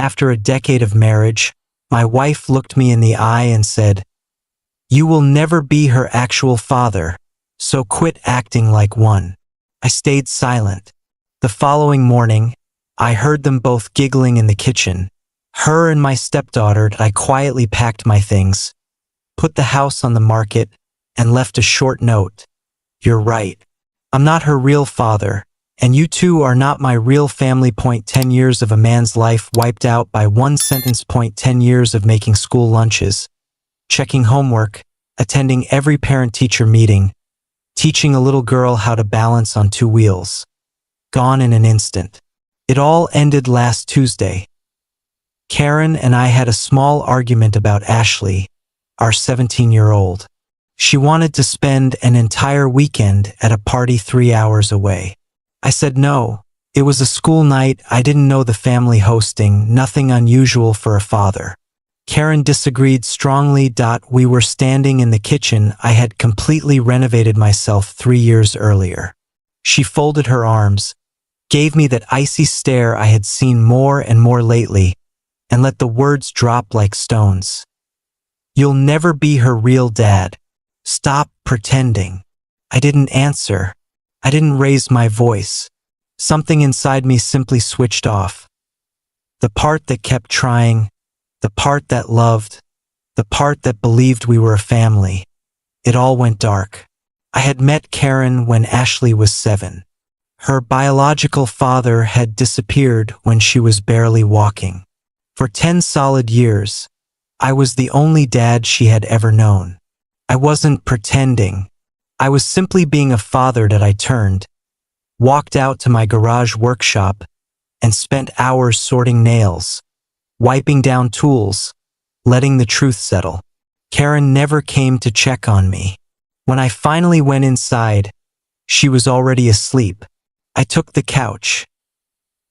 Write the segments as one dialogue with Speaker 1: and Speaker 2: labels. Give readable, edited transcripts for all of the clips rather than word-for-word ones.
Speaker 1: after a decade of marriage, my wife looked me in the eye and said, "You will never be her actual father, so quit acting like one." I stayed silent. The following morning, I heard them both giggling in the kitchen. Her and my stepdaughter. I quietly packed my things, put the house on the market, and left a short note. "You're right. I'm not her real father, and you two are not my real family. 10 years of a man's life wiped out by one sentence. 10 years of making school lunches, checking homework, attending every parent-teacher meeting, teaching a little girl how to balance on two wheels. Gone in an instant. It all ended last Tuesday. Karen and I had a small argument about Ashley, our 17-year-old. She wanted to spend an entire weekend at a party 3 hours away. I said no. It was a school night. I didn't know the family hosting, nothing unusual for a father. Karen disagreed strongly. We were standing in the kitchen. I had completely renovated myself 3 years earlier. She folded her arms, gave me that icy stare I had seen more and more lately, and let the words drop like stones. "You'll never be her real dad. Stop pretending." I didn't answer. I didn't raise my voice. Something inside me simply switched off. The part that kept trying, the part that loved, the part that believed we were a family. It all went dark. I had met Karen when Ashley was 7. Her biological father had disappeared when she was barely walking. For 10 solid years, I was the only dad she had ever known. I wasn't pretending. I was simply being a father. I turned, walked out to my garage workshop, and spent hours sorting nails, wiping down tools, letting the truth settle. Karen never came to check on me. When I finally went inside, she was already asleep. I took the couch.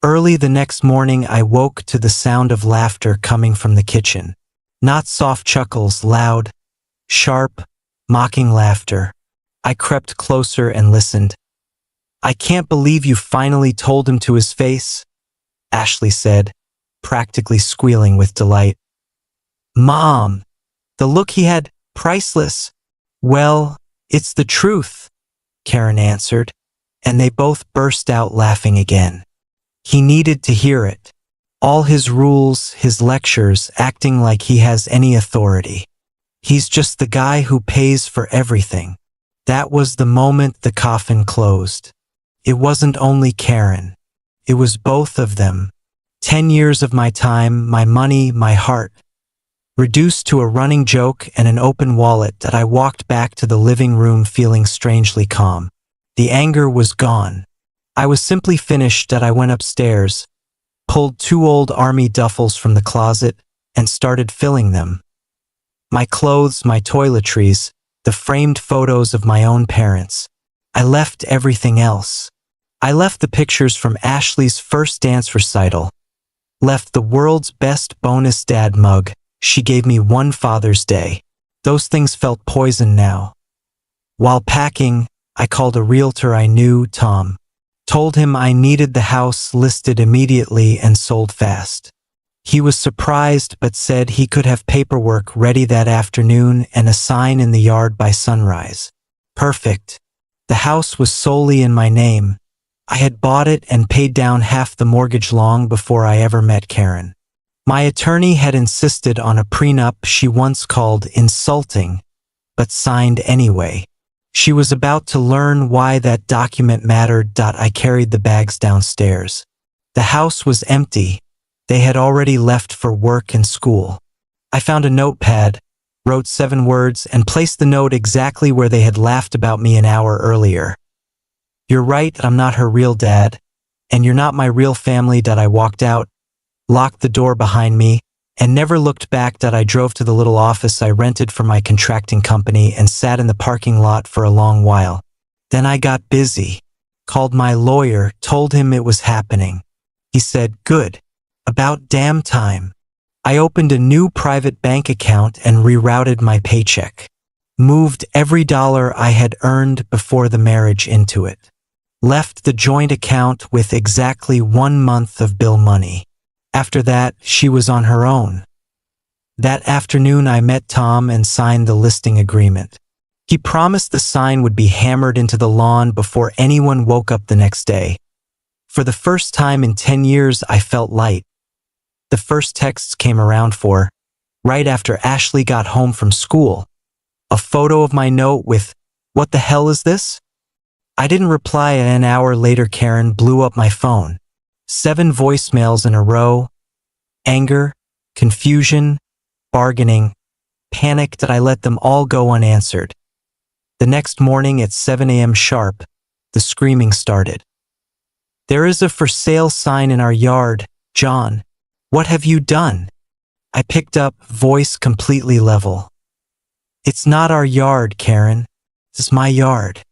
Speaker 1: Early the next morning, I woke to the sound of laughter coming from the kitchen. Not soft chuckles, loud, sharp, mocking laughter. I crept closer and listened. "I can't believe you finally told him to his face," Ashley said, practically squealing with delight. "Mom, the look he had, priceless." "Well, it's the truth," Karen answered, and they both burst out laughing again. He needed to hear it. All his rules, his lectures, acting like he has any authority. He's just the guy who pays for everything. That was the moment the coffin closed. It wasn't only Karen. It was both of them. 10 years of my time, my money, my heart, reduced to a running joke and an open wallet. That I walked back to the living room feeling strangely calm. The anger was gone. I was simply finished. That I went upstairs, pulled 2 old army duffels from the closet, and started filling them. My clothes, my toiletries, the framed photos of my own parents. I left everything else. I left the pictures from Ashley's first dance recital. Left the world's best bonus dad mug she gave me one Father's Day. Those things felt poison now. While packing, I called a realtor I knew, Tom. Told him I needed the house listed immediately and sold fast. He was surprised but said he could have paperwork ready that afternoon and a sign in the yard by sunrise. Perfect. The house was solely in my name. I had bought it and paid down half the mortgage long before I ever met Karen. My attorney had insisted on a prenup she once called insulting, but signed anyway. She was about to learn why that document mattered. I carried the bags downstairs. The house was empty. They had already left for work and school. I found a notepad, wrote 7 words, and placed the note exactly where they had laughed about me an hour earlier. "You're right, I'm not her real dad, and you're not my real family." I walked out, locked the door behind me, and never looked back. I drove to the little office I rented for my contracting company and sat in the parking lot for a long while. Then I got busy, called my lawyer, told him it was happening. He said, "Good. About damn time." I opened a new private bank account and rerouted my paycheck. Moved every dollar I had earned before the marriage into it. Left the joint account with exactly 1 month of bill money. After that, she was on her own. That afternoon I met Tom and signed the listing agreement. He promised the sign would be hammered into the lawn before anyone woke up the next day. For the first time in 10 years, I felt light. The first texts came around right after Ashley got home from school. A photo of my note with, "What the hell is this?" I didn't reply, and an hour later Karen blew up my phone. 7 voicemails in a row. Anger, confusion, bargaining, panic that I let them all go unanswered. The next morning at 7 a.m. sharp, the screaming started. "There is a for sale sign in our yard, John. What have you done?" I picked up, voice completely level. "It's not our yard, Karen. It's my yard.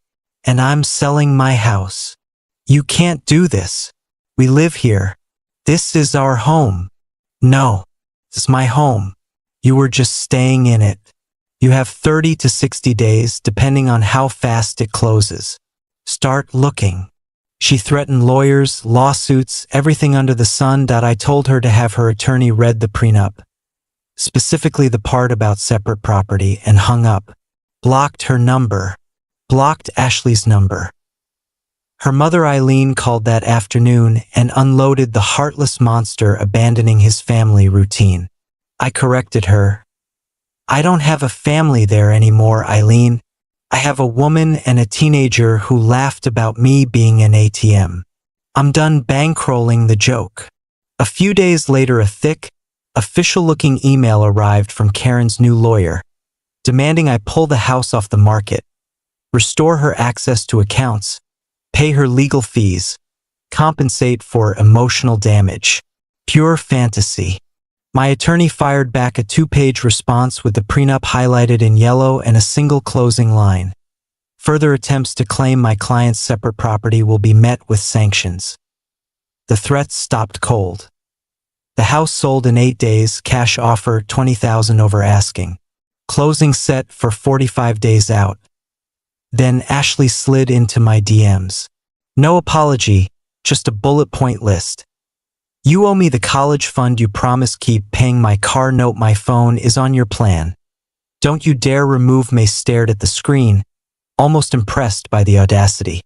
Speaker 1: And I'm selling my house. You can't do this. We live here. This is our home." "No, it's my home. You were just staying in it. You have 30 to 60 days, depending on how fast it closes. Start looking." She threatened lawyers, lawsuits, everything under the sun. I told her to have her attorney read the prenup, specifically the part about separate property, and hung up. Blocked her number. Blocked Ashley's number. Her mother Eileen called that afternoon and unloaded the heartless monster abandoning his family routine. I corrected her. "I don't have a family there anymore, Eileen. I have a woman and a teenager who laughed about me being an ATM. I'm done bankrolling the joke." A few days later, a thick, official-looking email arrived from Karen's new lawyer, demanding I pull the house off the market, restore her access to accounts, pay her legal fees, compensate for emotional damage. Pure fantasy. My attorney fired back a 2-page response with the prenup highlighted in yellow and a single closing line. "Further attempts to claim my client's separate property will be met with sanctions." The threats stopped cold. The house sold in 8 days, cash offer $20,000 over asking. Closing set for 45 days out. Then Ashley slid into my DMs. No apology, just a bullet point list. "You owe me the college fund you promised, keep paying my car note, my phone is on your plan. Don't you dare remove me." Stared at the screen, almost impressed by the audacity.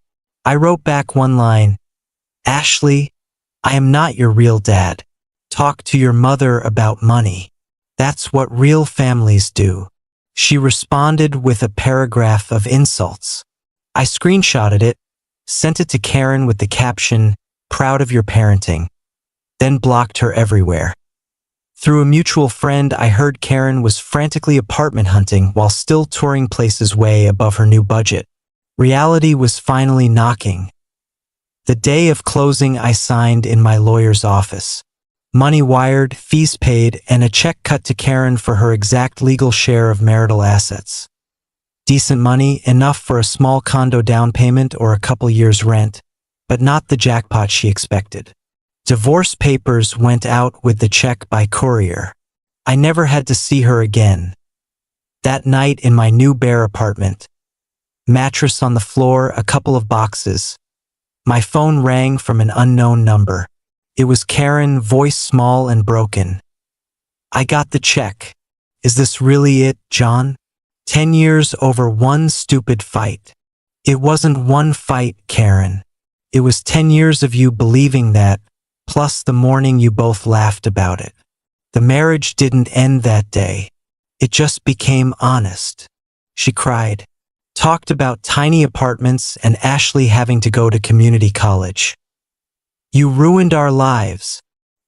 Speaker 1: I wrote back one line, "Ashley, I am not your real dad. Talk to your mother about money. That's what real families do." She responded with a paragraph of insults. I screenshotted it, sent it to Karen with the caption, "Proud of your parenting," then blocked her everywhere. Through a mutual friend, I heard Karen was frantically apartment hunting while still touring places way above her new budget. Reality was finally knocking. The day of closing, I signed in my lawyer's office. Money wired, fees paid, and a check cut to Karen for her exact legal share of marital assets. Decent money, enough for a small condo down payment or a couple years' rent, but not the jackpot she expected. Divorce papers went out with the check by courier. I never had to see her again. That night in my new bare apartment, mattress on the floor, a couple of boxes. My phone rang from an unknown number. It was Karen, voice small and broken. "I got the check. Is this really it, John? 10 years over one stupid fight." "It wasn't one fight, Karen. It was 10 years of you believing that, plus the morning you both laughed about it. The marriage didn't end that day. It just became honest." She cried. Talked about tiny apartments and Ashley having to go to community college. "You ruined our lives."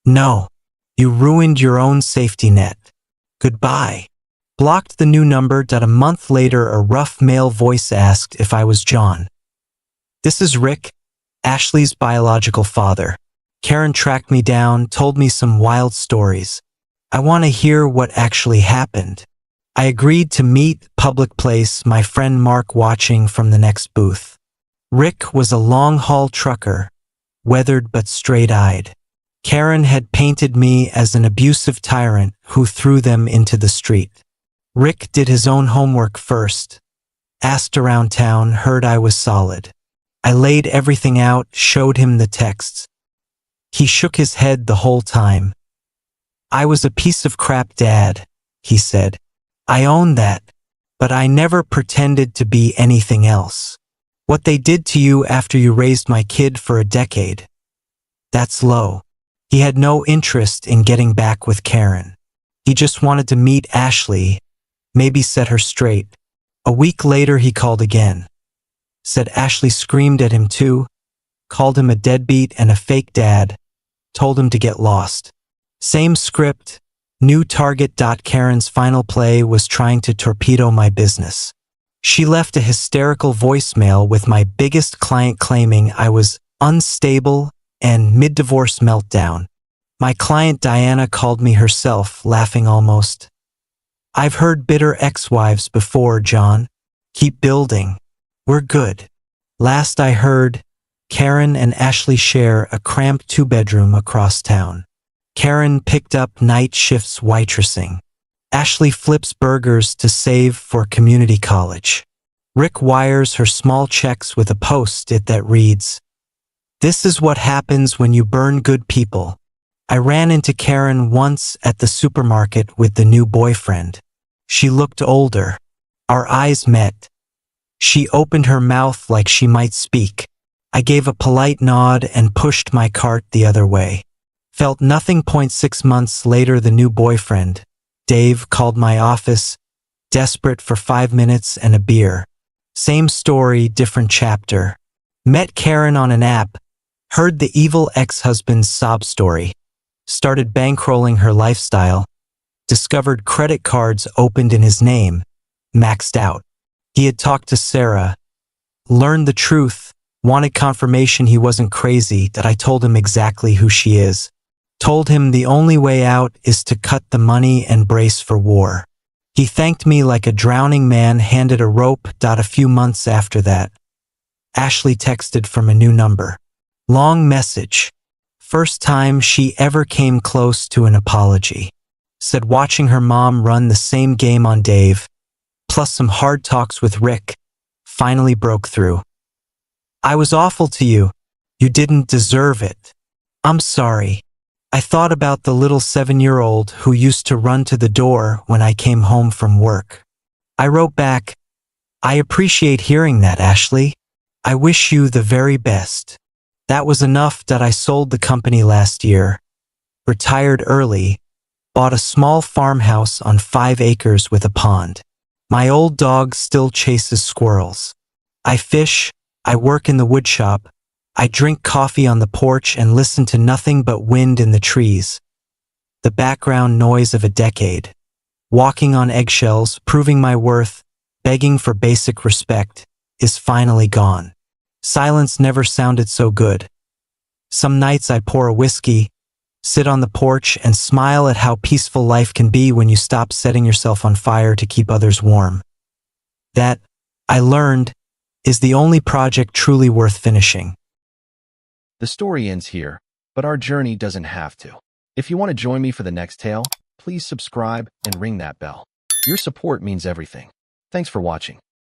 Speaker 1: "No, you ruined your own safety net. Goodbye." Blocked the new number. A month later, a rough male voice asked if I was John. "This is Rick, Ashley's biological father." Karen tracked me down, told me some wild stories. I want to hear what actually happened. I agreed to meet, public place, my friend Mark watching from the next booth. Rick was a long-haul trucker, weathered but straight-eyed. Karen had painted me as an abusive tyrant who threw them into the street. Rick did his own homework first. Asked around town, heard I was solid. I laid everything out, showed him the texts. He shook his head the whole time. I was a piece of crap dad, he said. I own that, but I never pretended to be anything else. What they did to you after you raised my kid for a decade, that's low. He had no interest in getting back with Karen. He just wanted to meet Ashley, maybe set her straight. A week later he called again. Said Ashley screamed at him too, called him a deadbeat and a fake dad, told him to get lost. Same script, new target. Karen's final play was trying to torpedo my business. She left a hysterical voicemail with my biggest client claiming I was unstable and mid-divorce meltdown. My client Diana called me herself, laughing almost. I've heard bitter ex-wives before, John. Keep building. We're good. Last I heard, Karen and Ashley share a cramped two-bedroom across town. Karen picked up night shifts waitressing. Ashley flips burgers to save for community college. Rick wires her small checks with a post-it that reads, "This is what happens when you burn good people." I ran into Karen once at the supermarket with the new boyfriend. She looked older. Our eyes met. She opened her mouth like she might speak. I gave a polite nod and pushed my cart the other way. Felt nothing. 6 months later, the new boyfriend, Dave, called my office, desperate for 5 minutes and a beer. Same story, different chapter. Met Karen on an app, heard the evil ex-husband's sob story, started bankrolling her lifestyle, discovered credit cards opened in his name, maxed out. He had talked to Sarah, learned the truth, wanted confirmation he wasn't crazy, that I told him exactly who she is. Told him the only way out is to cut the money and brace for war. He thanked me like a drowning man handed a rope. A few months after that, Ashley texted from a new number. Long message. First time she ever came close to an apology. Said watching her mom run the same game on Dave, plus some hard talks with Rick, finally broke through. I was awful to you. You didn't deserve it. I'm sorry. I thought about the little 7-year-old who used to run to the door when I came home from work. I wrote back, I appreciate hearing that, Ashley. I wish you the very best. That was enough. I sold the company last year, retired early, bought a small farmhouse on 5 acres with a pond. My old dog still chases squirrels. I fish, I work in the woodshop, I drink coffee on the porch and listen to nothing but wind in the trees. The background noise of a decade. Walking on eggshells, proving my worth, begging for basic respect, is finally gone. Silence never sounded so good. Some nights I pour a whiskey, sit on the porch and smile at how peaceful life can be when you stop setting yourself on fire to keep others warm. That, I learned, is the only project truly worth finishing.
Speaker 2: The story ends here, but our journey doesn't have to. If you want to join me for the next tale, please subscribe and ring that bell. Your support means everything. Thanks for watching.